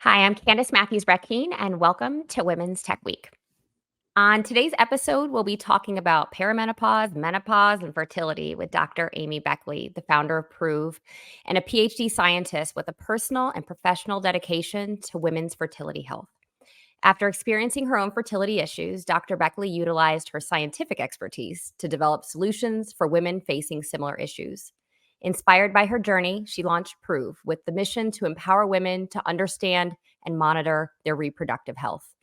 Hi, I'm Candace Matthews-Breckeen, and welcome to Women's Tech Week. On today's episode, we'll be talking about perimenopause, menopause, and fertility with Dr. Amy Beckley, the founder of Prove, and a PhD scientist with a personal and professional dedication to women's fertility health. After experiencing her own fertility issues, Dr. Beckley utilized her scientific expertise to develop solutions for women facing similar issues. Inspired by her journey, she launched Prove with the mission to empower women to understand and monitor their reproductive health.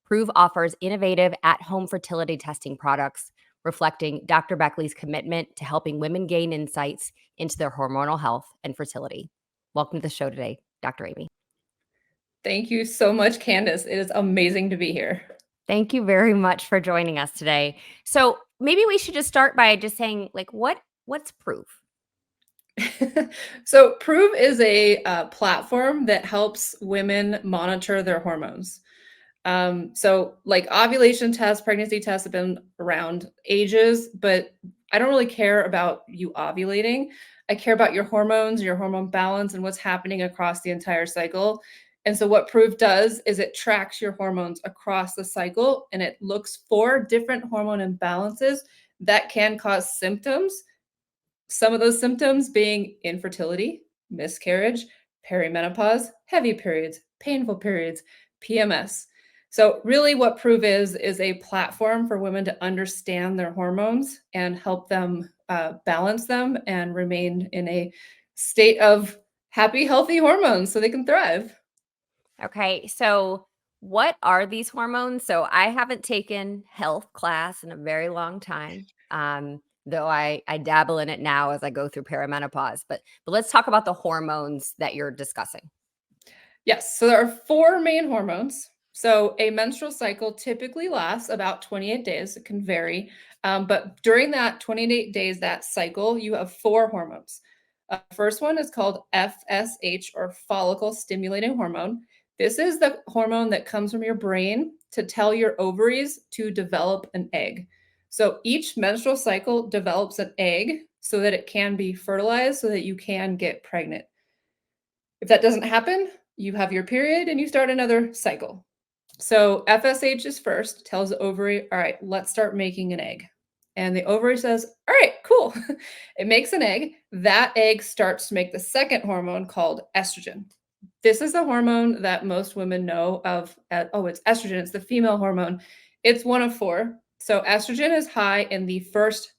Prove offers innovative at-home fertility testing products, reflecting Dr. Beckley's commitment to helping women gain insights into their hormonal health and fertility. Welcome to the show today, Dr. Amy. Thank you so much, Candace. It is amazing to be here. Thank you very much for joining us today. So maybe we should just start by just saying, what's Prove? So Prove is a platform that helps women monitor their hormones. So like ovulation tests, pregnancy tests have been around ages, but I don't really care about you ovulating. I care about your hormones, your hormone balance, and what's happening across the entire cycle. And so what Prove does is it tracks your hormones across the cycle and it looks for different hormone imbalances that can cause symptoms. Some of those symptoms being infertility, miscarriage, perimenopause, heavy periods, painful periods, PMS. So really what Prove is a platform for women to understand their hormones and help them balance them and remain in a state of happy, healthy hormones so they can thrive. Okay, so what are these hormones? So I haven't taken health class in a very long time, though I dabble in it now as I go through perimenopause. But let's talk about the hormones that you're discussing. Yes, so there are four main hormones. So a menstrual cycle typically lasts about 28 days. It can vary. But during that 28 days, that cycle, you have four hormones. First one is called FSH or follicle stimulating hormone. This is the hormone that comes from your brain to tell your ovaries to develop an egg. So each menstrual cycle develops an egg so that it can be fertilized so that you can get pregnant. If that doesn't happen, you have your period and you start another cycle. So FSH is first, tells the ovary, all right, let's start making an egg. And the ovary says, all right, cool. It makes an egg. That egg starts to make the second hormone called estrogen. This is the hormone that most women know of. Oh, it's estrogen. It's the female hormone. It's one of four. So estrogen is high in the first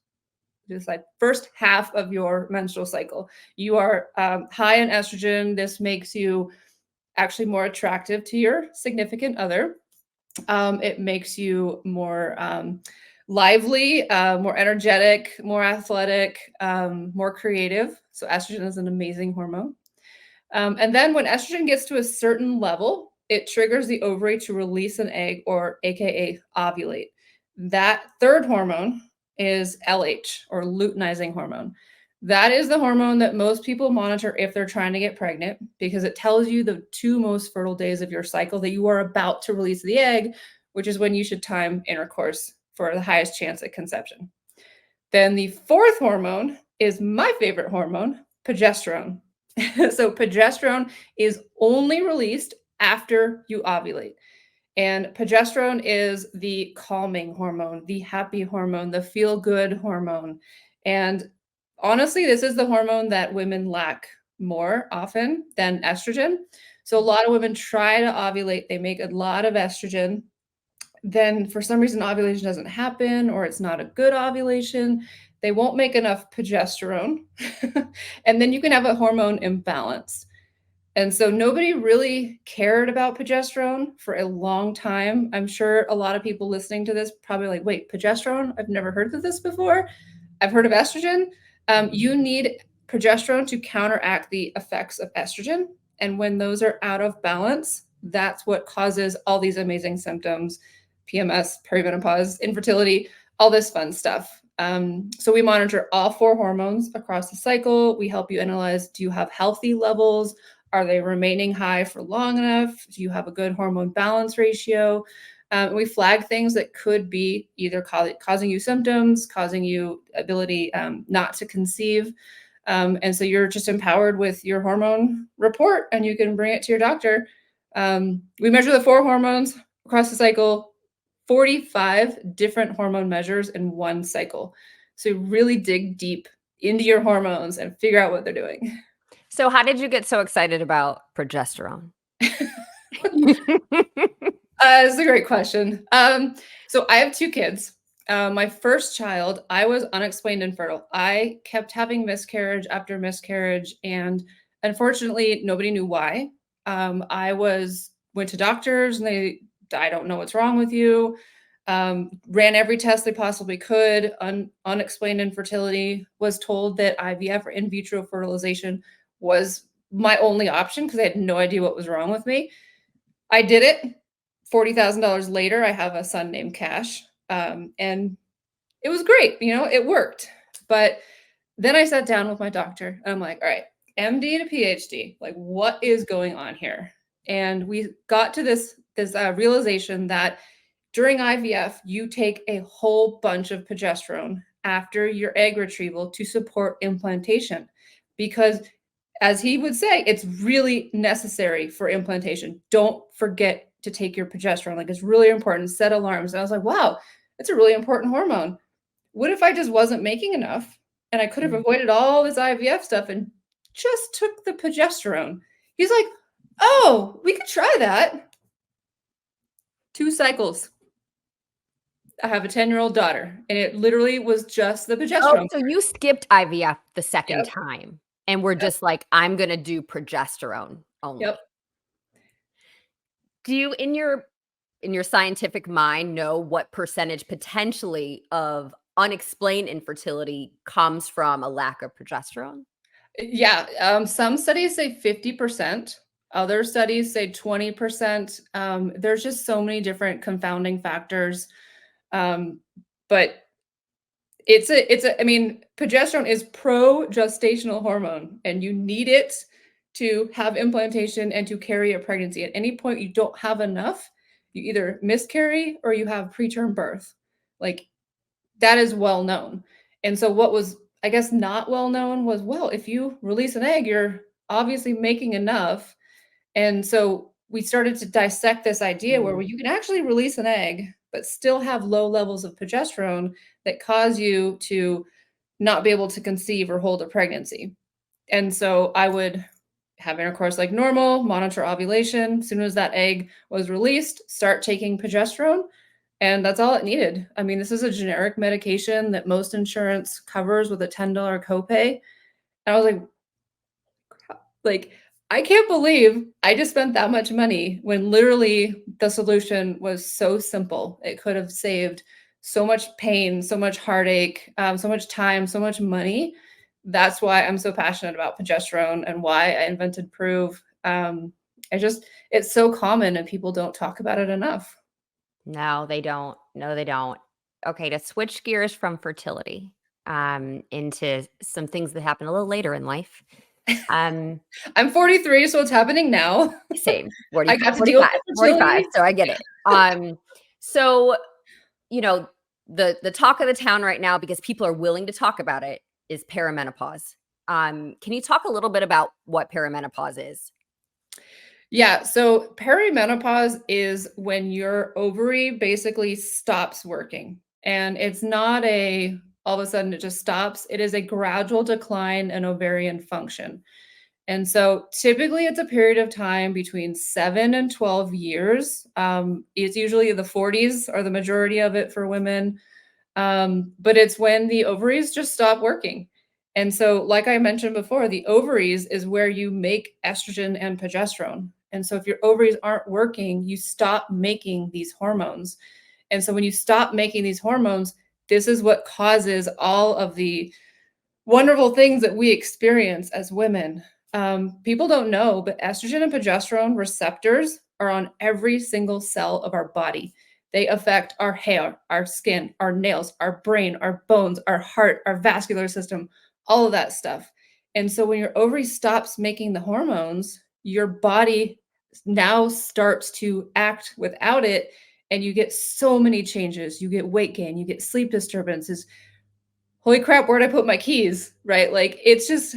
half of your menstrual cycle. You are high in estrogen. This makes you actually more attractive to your significant other. It makes you more lively, more energetic, more athletic, more creative. So estrogen is an amazing hormone. And then when estrogen gets to a certain level, it triggers the ovary to release an egg or AKA ovulate. That third hormone is LH or luteinizing hormone. That is the hormone that most people monitor if they're trying to get pregnant because it tells you the two most fertile days of your cycle that you are about to release the egg, which is when you should time intercourse for the highest chance at conception. Then the fourth hormone is my favorite hormone, progesterone. So progesterone is only released after you ovulate. And progesterone is the calming hormone, the happy hormone, the feel good hormone. And honestly, this is the hormone that women lack more often than estrogen. So a lot of women try to ovulate, they make a lot of estrogen. Then for some reason ovulation doesn't happen or it's not a good ovulation. They won't make enough progesterone. And then you can have a hormone imbalance. And so nobody really cared about progesterone for a long time. I'm sure a lot of people listening to this probably like, wait, progesterone? I've never heard of this before. I've heard of estrogen. You need progesterone to counteract the effects of estrogen. And when those are out of balance, that's what causes all these amazing symptoms, PMS, perimenopause, infertility, all this fun stuff. So we monitor all four hormones across the cycle. We help you analyze, do you have healthy levels? Are they remaining high for long enough? Do you have a good hormone balance ratio? We flag things that could be either causing you symptoms, causing you ability not to conceive. And so you're just empowered with your hormone report and you can bring it to your doctor We measure the 4 hormones across the cycle, 45 different hormone measures in one cycle. So you really dig deep into your hormones and figure out what they're doing. So how did you get so excited about progesterone? It's a great question. So I have 2 kids. My first child, I was unexplained infertile. I kept having miscarriage after miscarriage, and unfortunately, nobody knew why. Went to doctors, and I don't know what's wrong with you. Ran every test they possibly could. Unexplained infertility. Was told that IVF or in vitro fertilization was my only option because I had no idea what was wrong with me. I did it. $40,000 later, I have a son named Cash. And it was great. It worked. But then I sat down with my doctor and I'm like, all right, MD to PhD, like what is going on here? And we got to this realization that during IVF, you take a whole bunch of progesterone after your egg retrieval to support implantation because as he would say, it's really necessary for implantation. Don't forget to take your progesterone. Like it's really important. Set alarms. And I was like, wow, that's a really important hormone. What if I just wasn't making enough and I could have Mm. avoided all this IVF stuff and just took the progesterone? He's like, oh, we could try that. 2 cycles. I have a 10-year-old daughter, and it literally was just the Oh, progesterone. so you skipped IVF the second Yep, time and we're yep, just like, "I'm gonna do progesterone yep. only." Do you in your scientific mind know what percentage potentially of unexplained infertility comes from a lack of progesterone? Yeah, some studies say 50%, other studies say 20%. There's just so many different confounding factors. Um, but I mean, progesterone is pro-gestational hormone, and you need it to have implantation and to carry a pregnancy. At any point you don't have enough, you either miscarry or you have preterm birth. Like that is well known. And so what was, I guess, not well known was, well, if you release an egg, you're obviously making enough. And so we started to dissect this idea where Mm. you can actually release an egg, but still have low levels of progesterone that cause you to not be able to conceive or hold a pregnancy. And so I would have intercourse like normal, monitor ovulation. As soon as that egg was released, start taking progesterone. And that's all it needed. I mean, this is a generic medication that most insurance covers with a $10 copay. And I was like, I can't believe I just spent that much money when literally the solution was so simple. It could have saved so much pain, so much heartache, so much time, so much money. That's why I'm so passionate about progesterone and why I invented Prove. It's so common and people don't talk about it enough. No, they don't. No, they don't. Okay, to switch gears from fertility, into some things that happen a little later in life. Um, I'm 43, so it's happening now. Same, I 40 got to deal with 45, the 45, fertility. so I get it. So, you know, the talk of the town right now, because people are willing to talk about it, is perimenopause. Can you talk a little bit about what perimenopause is? Yeah, so perimenopause is when your ovary basically stops working. And it's not a all of a sudden it just stops. It is a gradual decline in ovarian function. And so typically it's a period of time between 7 and 12 years. It's usually the 40s are the majority of it for women. But it's when the ovaries just stop working. And so, like I mentioned before, the ovaries is where you make estrogen and progesterone. And so, if your ovaries aren't working, you stop making these hormones. And so, when you stop making these hormones, this is what causes all of the wonderful things that we experience as women. People don't know, but estrogen and progesterone receptors are on every single cell of our body. They affect our hair, our skin, our nails, our brain, our bones, our heart, our vascular system, all of that stuff. And so when your ovary stops making the hormones, your body now starts to act without it. And you get so many changes. You get weight gain, you get sleep disturbances, holy crap, where'd I put my keys? Right? Like it's just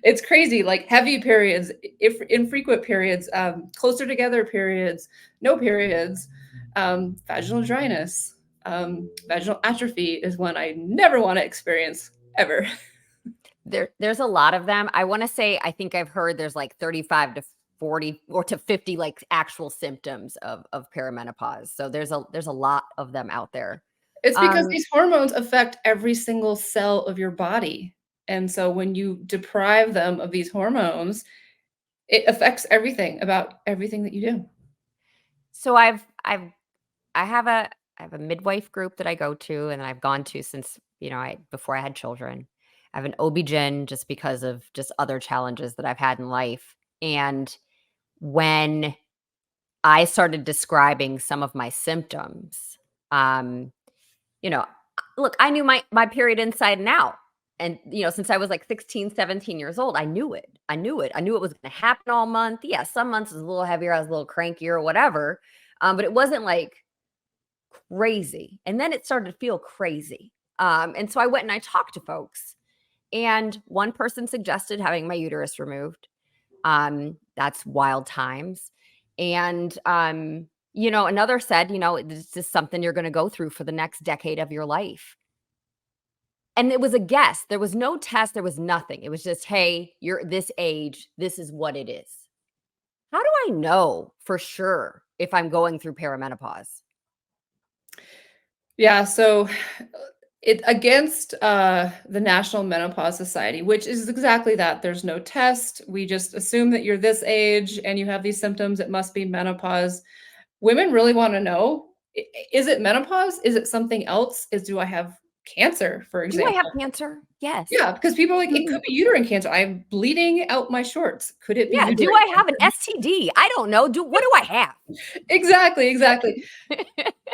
it's crazy. Like heavy periods, if infrequent periods, closer together periods, no periods, vaginal dryness, vaginal atrophy is one I never want to experience ever. There's a lot of them. I wanna say I think I've heard there's like 35 to 40 or to 50, like, actual symptoms of perimenopause. So there's a lot of them out there. It's because Um, these hormones affect every single cell of your body. And so when you deprive them of these hormones, it affects everything about everything that you do. so I have a I have a midwife group that I go to and I've gone to since, I before I had children. I have an OB-GYN just because of just other challenges that I've had in life. And when I started describing some of my symptoms, um, look, I knew my period inside and out. And, since I was like 16, 17 years old, I knew it. I knew it. I knew it was going to happen all month. Yeah, some months was a little heavier, I was a little crankier or whatever. But it wasn't like crazy. And then it started to feel crazy. And so I went and I talked to folks. And one person suggested having my uterus removed. That's wild times. And another said, this is something you're going to go through for the next decade of your life. And it was a guess. There was no test, there was nothing. It was just, hey, you're this age, this is what it is. How do I know for sure if I'm going through perimenopause? Yeah, so it against the National Menopause Society, which is exactly that. There's no test. We just assume that you're this age and you have these symptoms. It must be menopause. Women really want to know, is it menopause? Is it something else? Do I have cancer, for Do I have example? cancer? Yes. Yeah, because people are like, it could be uterine cancer. I'm bleeding out my shorts. Could it be Yeah. Do uterine I have an cancer? STD? I don't know. What do I have? Exactly, exactly.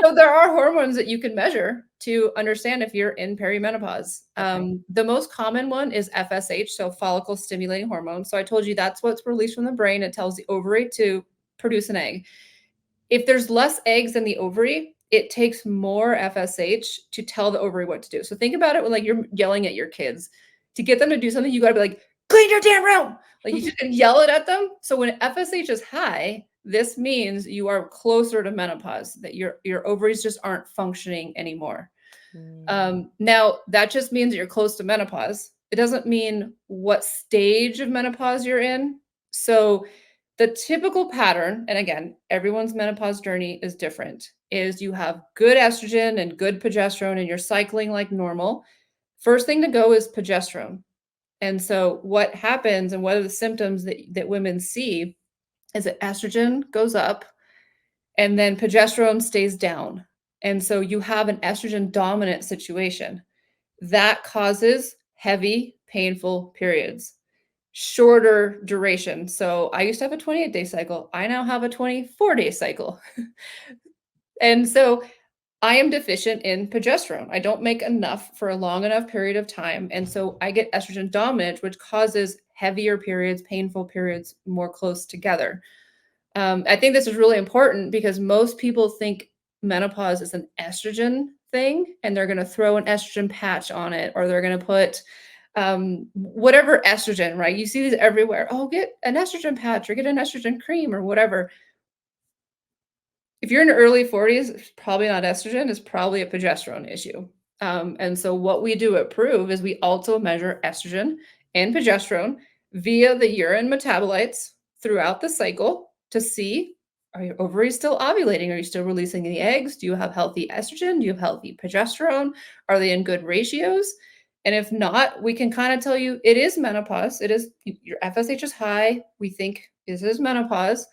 So there are hormones that you can measure to understand if you're in perimenopause. Okay. The most common one is FSH, so follicle stimulating hormone. So I told you that's what's released from the brain. It tells the ovary to produce an egg. If there's less eggs in the ovary, it takes more FSH to tell the ovary what to do. So think about it when like you're yelling at your kids. To get them to do something, you got to be like, clean your damn room. Like you just yell it at them. So when FSH is high, this means you are closer to menopause, that your ovaries just aren't functioning anymore. Mm. Now that just means that you're close to menopause. It doesn't mean what stage of menopause you're in. So the typical pattern, and again, everyone's menopause journey is different, is you have good estrogen and good progesterone and you're cycling like normal. First thing to go is progesterone. And so what happens and what are the symptoms that women see is that estrogen goes up and then progesterone stays down. And so you have an estrogen dominant situation that causes heavy, painful periods, shorter duration. So I used to have a 28-day cycle. I now have a 24-day cycle. And so I am deficient in progesterone. I don't make enough for a long enough period of time. And so I get estrogen dominant, which causes heavier periods, painful periods more close together. I think this is really important because most people think menopause is an estrogen thing and they're going to throw an estrogen patch on it or they're going to put whatever estrogen, right? You see these everywhere. Oh, get an estrogen patch or get an estrogen cream or whatever. If you're in the early 40s, it's probably not estrogen, it's probably a progesterone issue. And so what we do at Prove is we also measure estrogen and progesterone via the urine metabolites throughout the cycle to see, are your ovaries still ovulating? Are you still releasing the eggs? Do you have healthy estrogen? Do you have healthy progesterone? Are they in good ratios? And if not, we can kind of tell you it is menopause. It is your FSH is high. We think this is menopause.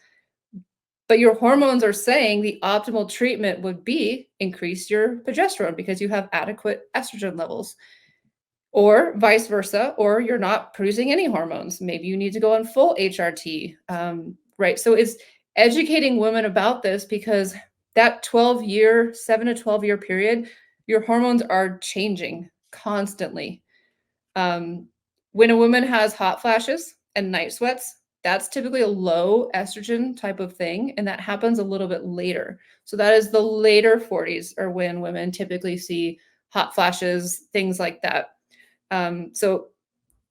But your hormones are saying the optimal treatment would be increase your progesterone because you have adequate estrogen levels, or vice versa, or you're not producing any hormones. Maybe you need to go on full HRT, right? So it's educating women about this because that 12-year, 7 to 12 year period, your hormones are changing constantly. Um, when a woman has hot flashes and night sweats, that's typically a low estrogen type of thing, and that happens a little bit later. So that is the later 40s are when women typically see hot flashes, things like that. So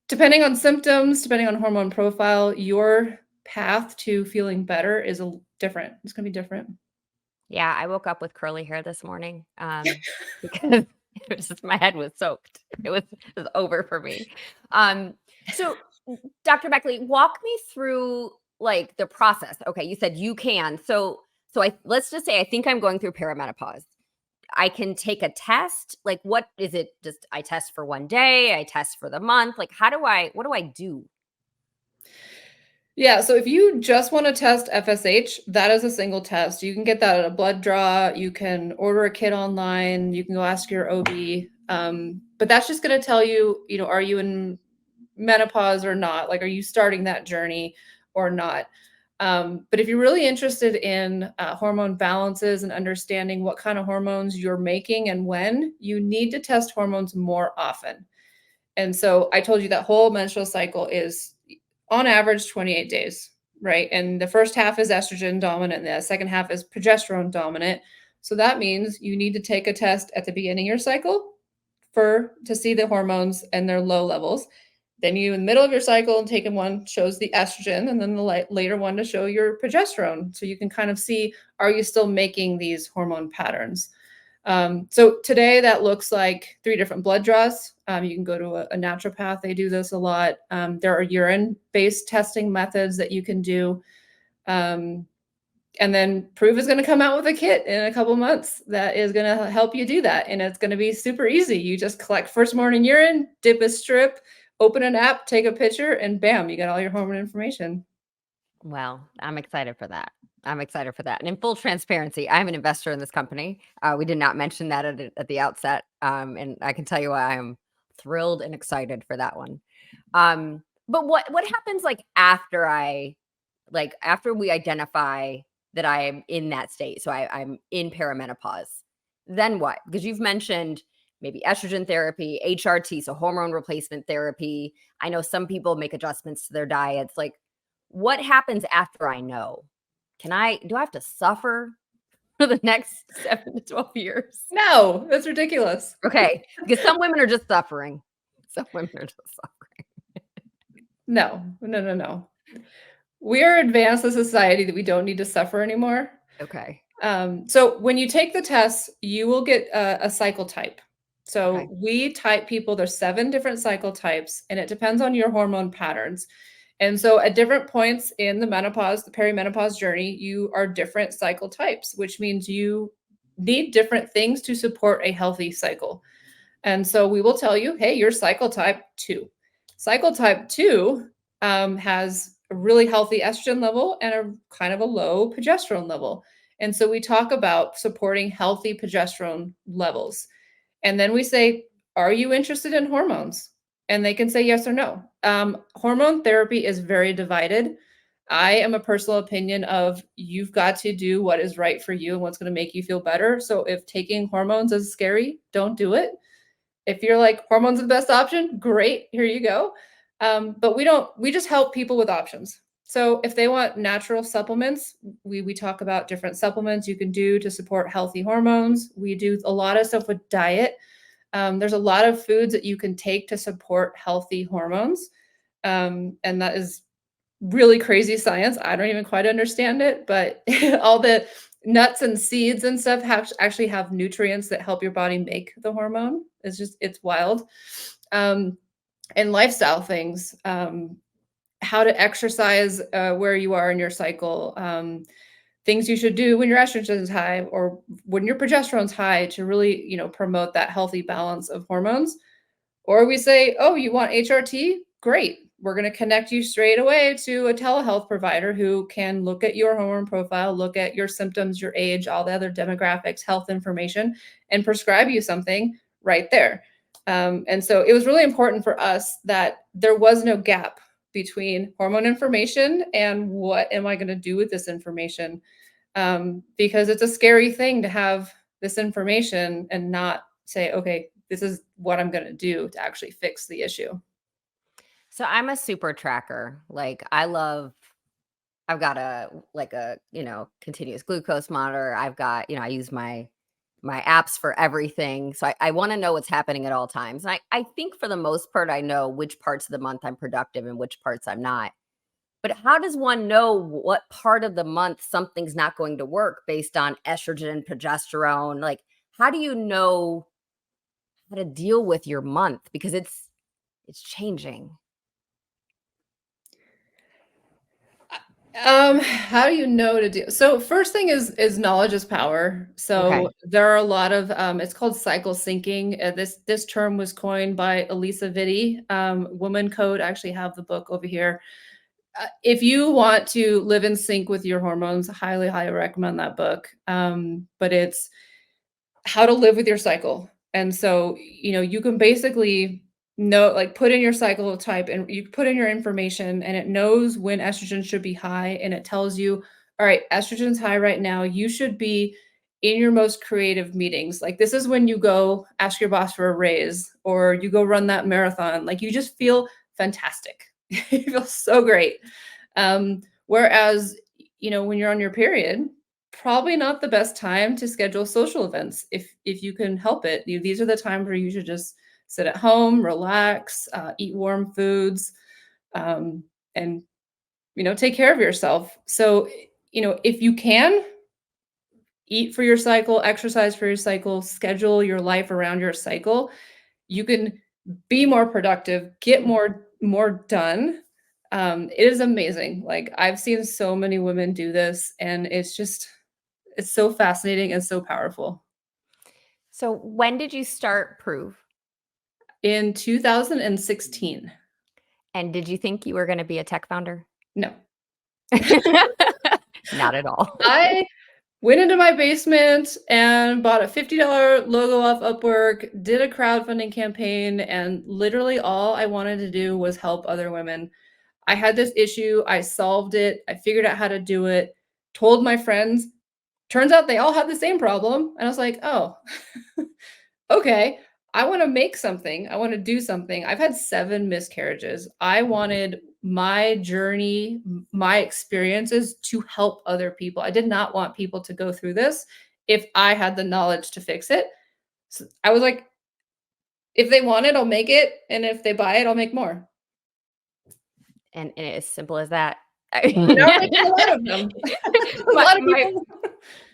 depending on symptoms, depending on hormone profile, your path to feeling better is different. It's going to be different. Yeah, I woke up with curly hair this morning, because it was just my head was soaked. It was over for me. Um, so Dr. Beckley, walk me through like the process. Okay, you said you can. So I let's just say I think I'm going through perimenopause. I can take a test. Like what is it? Just I test for one day, I test for the month. Like what do I do? Yeah, so if you just want to test FSH, that is a single test. You can get that at a blood draw. You can order a kit online. You can go ask your OB. But that's just going to tell you, are you in menopause or not? Like, are you starting that journey or not? But if you're really interested in hormone balances and understanding what kind of hormones you're making and when, you need to test hormones more often. And so I told you that whole menstrual cycle is on average 28 days, right? And the first half is estrogen dominant, and the second half is progesterone dominant. So that means you need to take a test at the beginning of your cycle to see the hormones and their low levels. Then you in the middle of your cycle take one shows the estrogen, and then the later one to show your progesterone. So you can kind of see, are you still making these hormone patterns? So today that looks like 3 different blood draws. You can go to a naturopath. They do this a lot. There are urine-based testing methods that you can do. Um, and then Proof is going to come out with a kit in a couple months that is going to help you do that. And it's going to be super easy. You just collect first morning urine, dip a strip, open an app, take a picture, and bam, you got all your hormone information. Well, I'm excited for that. I'm excited for that. And in full transparency, I'm an investor in this company. We did not mention that at the outset. And I can tell you why I'm thrilled and excited for that one. But what happens like after we identify that I am in that state? So I'm in perimenopause. Then what? Because you've mentioned maybe estrogen therapy, HRT, so hormone replacement therapy. I know some people make adjustments to their diets. Like what happens after I know? Do I have to suffer for the next 7 to 12 years? No, that's ridiculous. Okay, because some women are just suffering. Some women are just suffering. No, no, no, no. We are advanced as a society that we don't need to suffer anymore. Okay, So when you take the test, you will get a cycle type. okay. So we type people, there's 7 different cycle types, and it depends on your hormone patterns. And so at different points in the perimenopause journey, you are different cycle types, which means you need different things to support a healthy cycle. And so we will tell you, hey, you're cycle type 2. Cycle type 2 has a really healthy estrogen level and a kind of a low progesterone level. And so we talk about supporting healthy progesterone levels. And then we say, are you interested in hormones? And they can say yes or no. Hormone therapy is very divided. I am a personal opinion of you've got to do what is right for you and what's going to make you feel better. So if taking hormones is scary, don't do it. If you're like hormones are the best option, great, here you go. But we just help people with options. So if they want natural supplements, we talk about different supplements you can do to support healthy hormones. We do a lot of stuff with diet. There's a lot of foods that you can take to support healthy hormones. And that is really crazy science. I don't even quite understand it, but all the nuts and seeds and stuff actually have nutrients that help your body make the hormone. It's wild. Um, and lifestyle things, how to exercise where you are in your cycle, things you should do when your estrogen is high or when your progesterone's high to really, promote that healthy balance of hormones. Or we say, oh, you want HRT? Great. We're going to connect you straight away to a telehealth provider who can look at your hormone profile, look at your symptoms, your age, all the other demographics, health information, and prescribe you something right there. And so it was really important for us that there was no gap between hormone information and what am I going to do with this information? Because it's a scary thing to have this information and not say, okay, this is what I'm going to do to actually fix the issue. So I'm a super tracker. Like I've got a continuous glucose monitor. I've got, I use my my apps for everything. So I want to know what's happening at all times. And I think for the most part, I know which parts of the month I'm productive and which parts I'm not. But how does one know what part of the month something's not going to work based on estrogen and progesterone? Like, how do you know how to deal with your month? Because it's changing. How do you know to do? So first thing is knowledge is power. Okay. So there are a lot of it's called cycle syncing. This term was coined by Elisa Vitti. Woman Code. I actually have the book over here. If you want to live in sync with your hormones, highly recommend that book. But it's how to live with your cycle. And so, you can basically know, like put in your cycle type and you put in your information and it knows when estrogen should be high and it tells you, all right, estrogen's high right now. You should be in your most creative meetings. Like this is when you go ask your boss for a raise or you go run that marathon. Like you just feel fantastic. You feel so great. Whereas, when you're on your period, probably not the best time to schedule social events if you can help it. These are the times where you should just sit at home, relax, eat warm foods, and take care of yourself. So, if you can eat for your cycle, exercise for your cycle, schedule your life around your cycle, you can be more productive, get more done. It is amazing. Like I've seen so many women do this, and it's so fascinating and so powerful. So when did you start Prove? In 2016. And did you think you were going to be a tech founder? No. Not at all. I went into my basement and bought a $50 logo off Upwork, did a crowdfunding campaign, and literally all I wanted to do was help other women. I had this issue, I solved it, I figured out how to do it, told my friends. Turns out they all had the same problem, and I was like, "Oh, okay, I wanna make something, I wanna do something." I've had 7 miscarriages. I wanted my journey, my experiences to help other people. I did not want people to go through this if I had the knowledge to fix it. So, I was like, "If they want it, I'll make it, and if they buy it, I'll make more." And as simple as that. Now we're making a lot of them. A My lot of my people.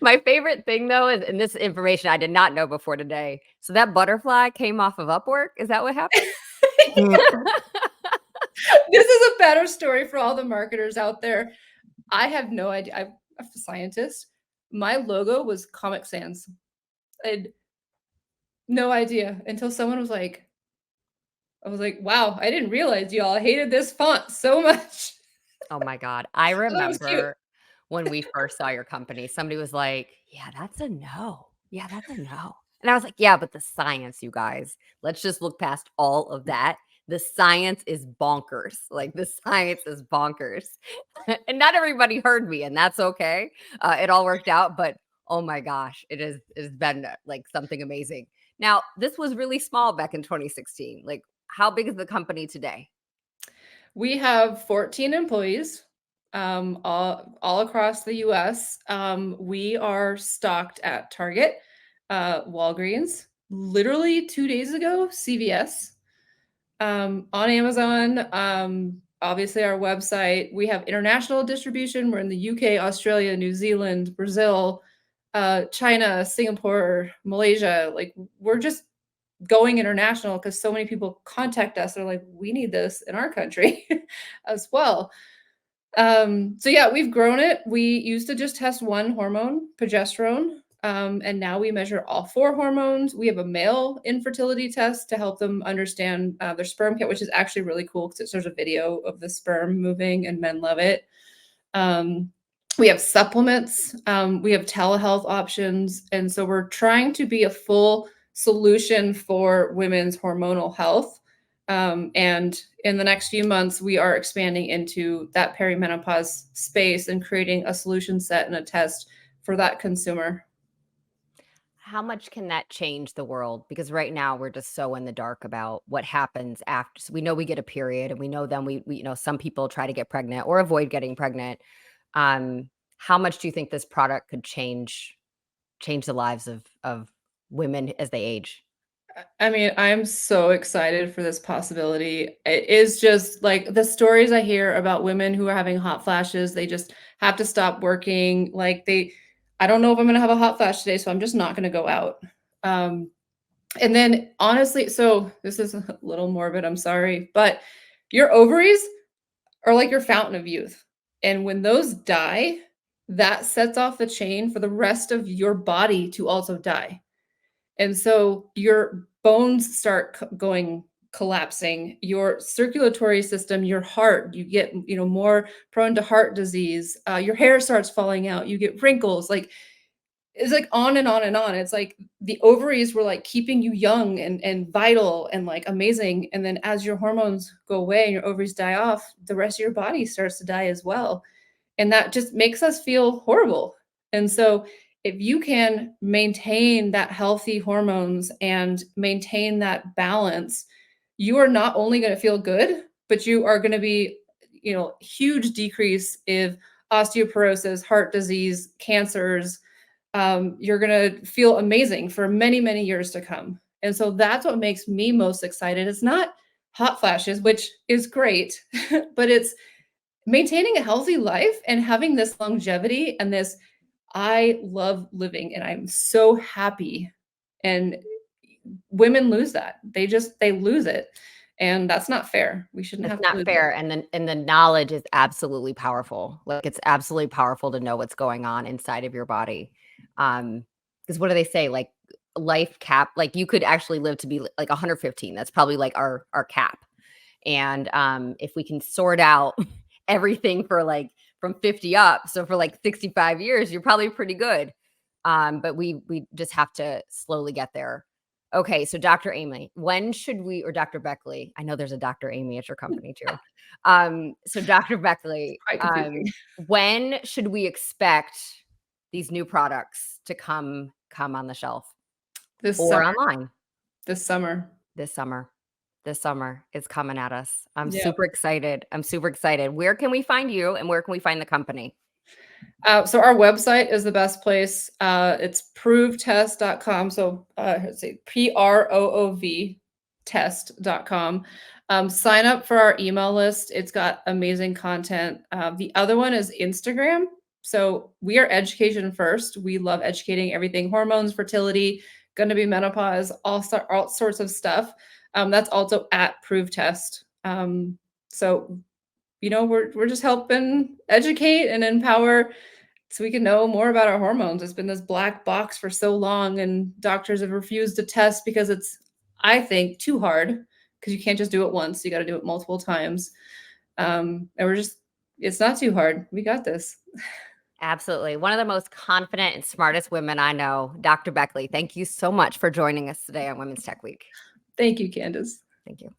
my favorite thing though is, and this information I did not know before today. So that butterfly came off of Upwork? Is that what happened? This is a better story for all the marketers out there. I have no idea. I'm a scientist. My logo was Comic Sans. I had no idea until someone was like, I was like, wow, I didn't realize y'all hated this font so much. Oh my god. I I thought it was cute. remember when we first saw your company, somebody was like, "Yeah, that's a no. Yeah, that's a no." And I was like, "Yeah, but the science, you guys. Let's just look past all of that. The science is bonkers. Like the science is bonkers." And not everybody heard me, and that's okay. It all worked out, but oh my gosh, it has been like something amazing. Now, this was really small back in 2016. Like, how big is the company today? We have 14 employees, all across the US. We are stocked at Target, Walgreens, literally 2 days ago, CVS, on Amazon, obviously our website. We have international distribution. We're in the UK, Australia, New Zealand, Brazil, China, Singapore, Malaysia. Like we're just going international because so many people contact us. They're like, we need this in our country as well. So yeah, we've grown it. We used to just test one hormone, progesterone, and now we measure all 4 hormones. We have a male infertility test to help them understand their sperm count, which is actually really cool because it shows a video of the sperm moving, and men love it. Um, we have supplements. We have telehealth options, and so we're trying to be a full solution for women's hormonal health. And in the next few months, we are expanding into that perimenopause space and creating a solution set and a test for that consumer. How much can that change the world? Because right now we're just so in the dark about what happens after. So we know we get a period, and we know then some people try to get pregnant or avoid getting pregnant. How much do you think this product could change the lives of women as they age? I mean, I'm so excited for this possibility. It is just like the stories I hear about women who are having hot flashes, they just have to stop working. I don't know if I'm going to have a hot flash today, so I'm just not going to go out. Um, and then honestly, so this is a little morbid, I'm sorry, but your ovaries are like your fountain of youth. And when those die, that sets off the chain for the rest of your body to also die. And so your bones start going collapsing, your circulatory system, your heart, you get, more prone to heart disease. Your hair starts falling out, you get wrinkles. Like it's like on and on and on. It's like the ovaries were like keeping you young and vital and like amazing. And then as your hormones go away and your ovaries die off, the rest of your body starts to die as well. And that just makes us feel horrible. And so if you can maintain that healthy hormones and maintain that balance, you are not only going to feel good, but you are going to be, huge decrease of osteoporosis, heart disease, cancers. You're going to feel amazing for many, many years to come. And so that's what makes me most excited. It's not hot flashes, which is great, but it's maintaining a healthy life and having this longevity and this I love living and I'm so happy. And women lose that. They lose it. And that's not fair. We shouldn't It's have to not lose it. fair, and the knowledge is absolutely powerful. Like, it's absolutely powerful to know what's going on inside of your body. Because what do they say? Like, life cap, like, you could actually live to be, like, 115. That's probably, like, our cap. And, if we can sort out everything for, like, from 50 up, so for, like, 65 years, you're probably pretty good. But we just have to slowly get there. Okay, so Dr. Amy, when should we, or Dr. Beckley? I know there's a Dr. Amy at your company too. So Dr. Beckley, Quite confusing. when should we expect these new products to come on the shelf This or summer, online this summer. this summer? This summer is coming at us. I'm Yeah. super excited. I'm super excited. Where can we find you and where can we find the company? So our website is the best place. It's provetest.com. So let's see, PROOV test.com. Sign up for our email list. It's got amazing content. The other one is Instagram. So we are education first. We love educating everything hormones, fertility, going to be menopause, all sorts of stuff. That's also at Prove Test. So we're just helping educate and empower so we can know more about our hormones. It's been this black box for so long, and doctors have refused to test because it's, I think, too hard because you can't just do it once. You got to do it multiple times. And it's not too hard. We got this. Absolutely. One of the most confident and smartest women I know, Dr. Beckley. Thank you so much for joining us today on Women's Tech Week. Thank you, Candace. Thank you.